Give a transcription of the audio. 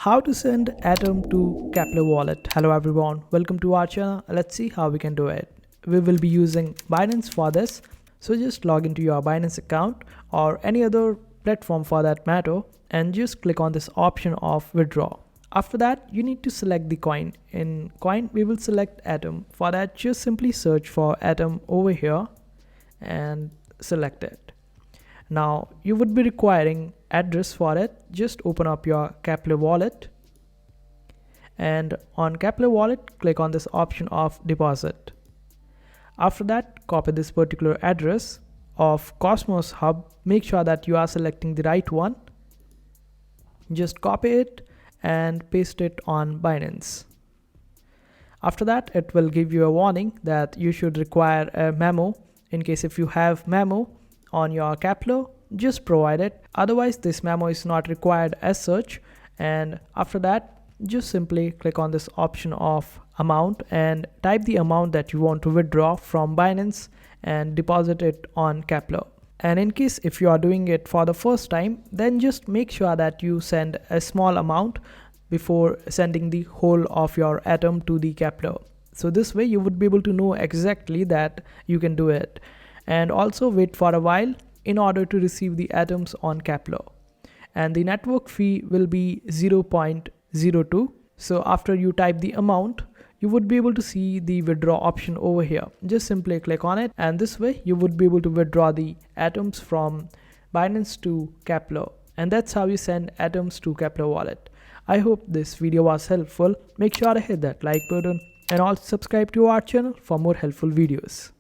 How to send Atom to KEPLR wallet. Hello everyone, welcome to our channel. Let's see how we can do it. We will be using Binance for this. So just log into your Binance account or any other platform for that matter and just click on this option of withdraw. After that, you need to select the coin. In coin, we will select Atom. For that, just simply search for Atom over here and select it. Now you would be requiring address for it. Just open up your KEPLR wallet, and on KEPLR wallet click on this option of deposit. After that, copy this particular address of Cosmos Hub. Make sure that you are selecting the right one. Just copy it and paste it on Binance. After that, it will give you a warning that you should require a memo. In case if you have memo on your KEPLR, just provide it. Otherwise, this memo is not required as such. And after that, just simply click on this option of amount and type the amount that you want to withdraw from Binance and deposit it on KEPLR. And in case if you are doing it for the first time, then just make sure that you send a small amount before sending the whole of your Atom to the KEPLR. So this way you would be able to know exactly that you can do it. And also wait for a while in order to receive the atoms on KEPLR. And the network fee will be 0.02. So after you type the amount, you would be able to see the withdraw option over here. Just simply click on it, and this way you would be able to withdraw the atoms from Binance to KEPLR. And that's how you send atoms to KEPLR wallet. I hope this video was helpful. Make sure to hit that like button and also subscribe to our channel for more helpful videos.